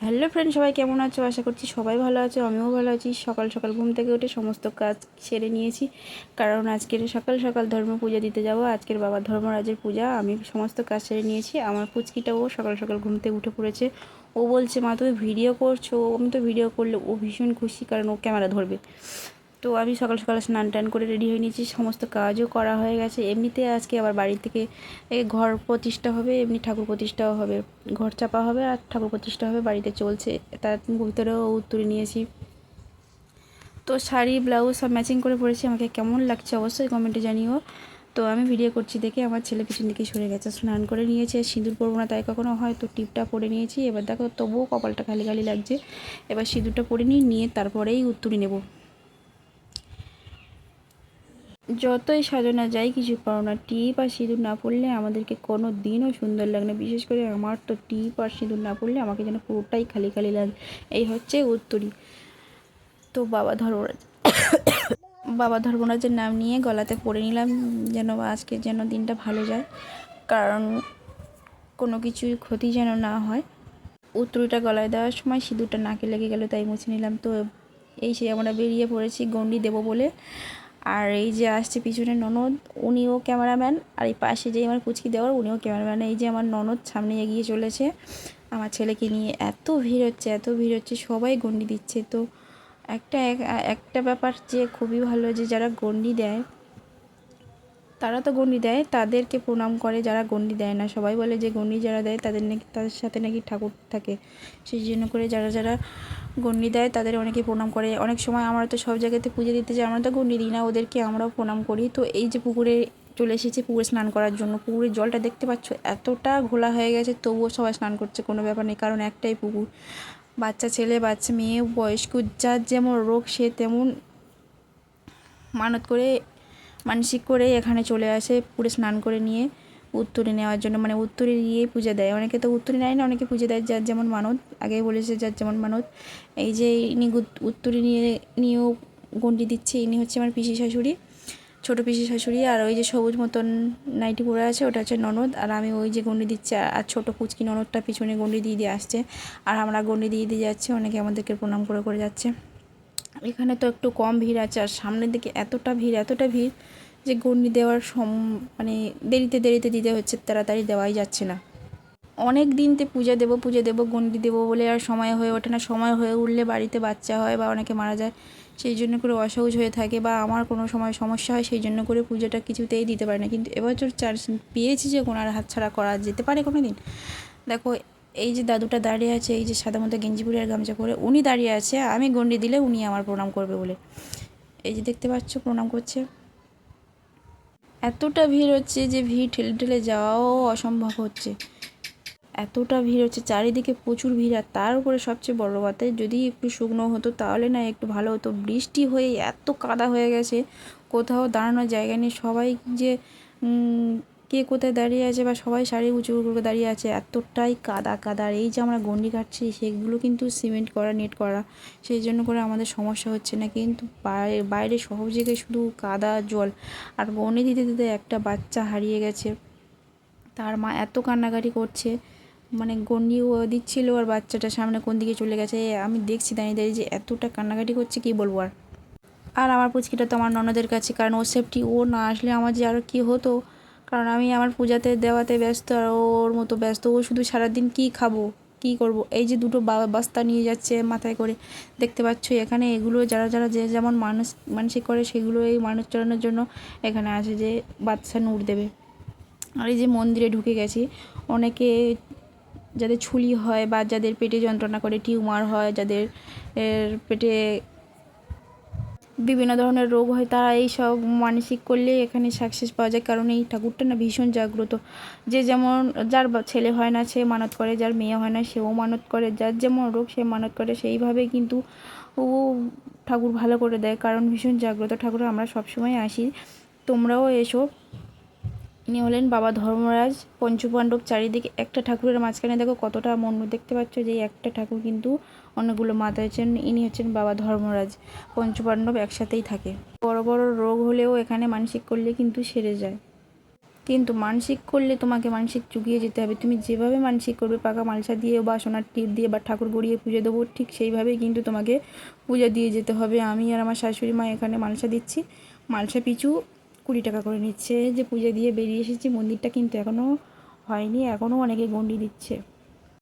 Hello friend, সবাই কেমন আছো? আশা করছি সবাই ভালো আছো, আমিও ভালো আছি। সকাল সকাল ঘুম থেকে উঠে সমস্ত কাজ সেরে নিয়েছি, কারণ আজকের সকাল সকাল ধর্ম পূজা দিতে যাব। আজকের বাবা ধর্মরাজের পূজা। আমি সমস্ত কাজ সেরে নিয়েছি। আমার পুচকিটাও সকাল সকাল ঘুম থেকে উঠে পড়েছে। ও বলছে, মা তুমি ভিডিও করছো। আমি তো ভিডিও করলে ও ভীষণ খুশি, কারণ ও ক্যামেরা ধরবে। তো আমি সকাল সকাল স্নান টান করে রেডি হয়ে নিয়েছি, সমস্ত কাজও করা হয়ে গেছে। এমনিতে আজকে আবার বাড়ি থেকে ঘর প্রতিষ্ঠা হবে, এমনি ঠাকুর প্রতিষ্ঠাও হবে, ঘর চাপা হবে আর ঠাকুর প্রতিষ্ঠা হবে, বাড়িতে চলছে। তার ভিতরেও তুলে নিয়েছি। তো শাড়ি ব্লাউজ সব ম্যাচিং করে পরেছি। আমাকে কেমন লাগছে অবশ্যই কমেন্টে জানিও। তো আমি ভিডিও করছি দেখে আমার ছেলে পিছন দিকে সরে গেছে। স্নান করে নিয়েছে, সিঁদুর পরবো না তাই কখনো হয়, তো টিপটা পরে নিয়েছি। এবার দেখো তবুও কপালটা খালি খালি লাগছে। এবার সিঁদুরটা পরে নিয়ে তারপরেই উত্তুরি নেব। যতই সাজানো যায় কিছু পারো না, টিপ আর সিঁদুর না পড়লে আমাদেরকে কোনো দিনও সুন্দর লাগে না। বিশেষ করে আমার তো টিপ আর সিঁদুর না পড়লে আমাকে যেন পুরোটাই খালি খালি লাগে। এই হচ্ছে উত্তরী। তো বাবা ধর্মরাজের নাম নিয়ে গলাতে পরে নিলাম, যেন আজকে যেন দিনটা ভালো যায়, কারণ কোনো কিছুই ক্ষতি যেন না হয়। উত্তরীটা গলায় দেওয়ার সময় সিঁদুরটা নাকে লেগে গেল, তাই মুছে নিলাম। তো এই সে আমরা বেরিয়ে পড়েছি গণ্ডি দেবো বলে। আর এই যে আসছে পিছনে ননদ, উনিও ক্যামেরাম্যান। আর এই পাশে যে আমার পুচকি দেওয়ার, উনিও ক্যামেরাম্যান। এই যে আমার ননদ সামনে এগিয়ে চলেছে আমার ছেলেকে নিয়ে। এত ভিড় হচ্ছে, এত ভিড় হচ্ছে, সবাই গণ্ডি দিচ্ছে। তো একটা ব্যাপার যে খুবই ভালো, যে যারা গণ্ডি দেয় তারা তো গণ্ডি দেয়, তাদেরকে প্রণাম করে। যারা গণ্ডি দেয় না, সবাই বলে যে গণ্ডি যারা দেয় তাদের নাকি, তাদের সাথে নাকি ঠাকুর থাকে। সেই জন্য করে যারা যারা গণ্ডি দেয় তাদের অনেকে প্রণাম করে। অনেক সময় আমরা তো সব জায়গাতে পুজো দিতে যাই, আমরা তো গণ্ডি দিই না, ওদেরকে আমরাও প্রণাম করি। তো এই যে পুকুরে চলে এসেছি পুকুরে স্নান করার জন্য। পুকুরের জলটা দেখতে পাচ্ছ এতটা ঘোলা হয়ে গেছে, তবুও সবাই স্নান করছে, কোনো ব্যাপার নেই, কারণ একটাই পুকুর। বাচ্চা ছেলে বাচ্চা মেয়ে বয়স্ক যার যেমন রোগ সে তেমন মানত করে মানসিক করে এখানে চলে আসে পুকুরে স্নান করে নিয়ে উত্তরে নেওয়ার জন্য। মানে উত্তরে গিয়ে পূজা দেয়। অনেকে তো উত্তরে নেয় না, অনেকে পুজো দেয় যার যেমন মানত। আগেই বলেছে যার যেমন মানত। এই যে ইনি উত্তরে নিয়েও গণ্ডি দিচ্ছে। ইনি হচ্ছে আমার পিসি শাশুড়ি, ছোটো পিসি শাশুড়ি। আর ওই যে সবুজ মতন নাইটি পরে আছে ওটা হচ্ছে ননদ। আর আমি ওই যে গণ্ডি দিচ্ছে, আর ছোটো পুচকি ননদটা পিছনে গণ্ডি দিয়ে দিয়ে আসছে। আর আমরা গণ্ডি দিয়ে দিয়ে যাচ্ছি, অনেকে আমাদেরকে প্রণাম করে করে যাচ্ছে। এখানে তো একটু কম ভিড় আছে, আর সামনের দিকে এতটা ভিড় যে গণ্ডি দেওয়ার মানে দেরিতে দেরিতে দিতে হচ্ছে, তাড়াতাড়ি দেওয়াই যাচ্ছে না। অনেক দিনতে পূজা দেবো গণ্ডি দেবো বলে আর সময় হয়ে ওঠে না। সময় হয়ে উঠলে বাড়িতে বাচ্চা হয় বা অনেকে মারা যায়, সেই জন্য করে অসহজ হয়ে থাকে, বা আমার কোনো সময় সমস্যা হয়, সেই জন্য করে পুজোটা কিছুতেই দিতে পারে না। কিন্তু এবছর চান্স পেয়েছি যে ওনার হাতছাড়া করা যেতে পারে কোনো দিন। দেখো এই যে দাদুটা দাঁড়িয়ে আছে, এই যে সাদা মতো গেঞ্জি পরে আর গামছা পরে উনি দাঁড়িয়ে আছে, আমি গণ্ডি দিলে উনি আমার প্রণাম করবে বলে। এই যে দেখতে পাচ্ছ প্রণাম করছে। এতটা ভিড় হচ্ছে যে ভিড় ঠেলে ঠেলে যাওয়াও অসম্ভব হচ্ছে। এতটা ভিড় হচ্ছে, চারিদিকে প্রচুর ভিড়। আর তার উপরে সবচেয়ে বড় কথা, যদি একটু শুকনো হতো তাহলে না একটু ভালো হতো। বৃষ্টি হয়ে এত কাদা হয়ে গেছে, কোথাও দাঁড়ানোর জায়গা নেই। সবাই যে কে কোথায় দাঁড়িয়ে আছে, বা সবাই শাড়ি উঁচু করে দাঁড়িয়ে আছে, এতটাই কাদা কাদা। আর এই যে আমরা গণ্ডি কাটছি সেগুলো কিন্তু সিমেন্ট করা, নেট করা, সেই জন্য করে আমাদের সমস্যা হচ্ছে না। কিন্তু বাইরে সব জায়গায় শুধু কাদা জল। আর গণ্ডি দিতে দিতে একটা বাচ্চা হারিয়ে গেছে, তার মা এত কান্নাকাটি করছে। মানে গণ্ডিও দিচ্ছিল আর বাচ্চাটা সামনে কোন দিকে চলে গেছে, আমি দেখছি দাঁড়িয়ে দাঁড়িয়ে যে এতটা কান্নাকাটি করছে, কী বলবো আর। আর আমার পুচকিটা তো আমার ননদের কাছে, কারণ ওর সেফটি, ও না আসলে আমার যে আরও কী হতো। কারণ আমি আমার পূজাতে দেওয়াতে ব্যস্ত, আর ওর মতো ব্যস্ত। ও শুধু সারাদিন কী খাবো কী করব, এই যে দুটো বস্তা নিয়ে যাচ্ছে মাথায় করে, দেখতে পাচ্ছ। এখানে এগুলো যারা যারা যে যেমন মানসিক করে সেগুলো এই মানুষ চড়ানোর জন্য এখানে আসে, যে বাচ্চা নূর দেবে। আর এই যে মন্দিরে ঢুকে গেছি, অনেকে যাদের ছুলি হয় বা যাদের পেটে যন্ত্রণা করে, টিউমার হয়, যাদের পেটে বিভিন্ন ধরনের রোগ হয়, তারা এই সব মানসিক করলে এখানে সাকসেস পাওয়া যায়। কারণ এই ঠাকুরটা না ভীষণ জাগ্রত। যে যেমন, যার ছেলে হয় না সে মানত করে, যার মেয়ে হয় না সেও মানত করে, যার যেমন রোগ সে মানত করে, সেইভাবে কিন্তু ও ঠাকুর ভালো করে দেয়। কারণ ভীষণ জাগ্রত ঠাকুর, আমরা সবসময় আসি, তোমরাও এসো। ইনি হলেন বাবা ধর্মরাজ পঞ্চপাণ্ডব। চারিদিকে একটা ঠাকুরের মাঝখানে দেখো কতটা মন, দেখতে পাচ্ছ যে একটা ঠাকুর কিন্তু অনেকগুলো মাথা হচ্ছেন। ইনি হচ্ছেন বাবা ধর্মরাজ। পঞ্চপাণ্ডব একসাথেই থাকে। বড় বড় রোগ হলেও এখানে মানসিক করলে কিন্তু সেরে যায়। কিন্তু মানসিক করলে তোমাকে মানসিক চুকিয়ে যেতে হবে। তুমি যেভাবে মানসিক করবে, পাকা মালসা দিয়ে বা সোনার টিপ দিয়ে বা ঠাকুর গড়িয়ে পুজো দেবো, ঠিক সেইভাবেই কিন্তু তোমাকে পূজা দিয়ে যেতে হবে। আমি আর আমার শাশুড়ি মা এখানে মালসা দিচ্ছি, মালসা পিছু 20 টাকা করে নিচ্ছে। যে পূজা দিয়ে বেরিয়ে এসেছি, মন্দিরটা কিন্তু এখনও হয়নি, এখনও অনেকে গণ্ডি দিচ্ছে।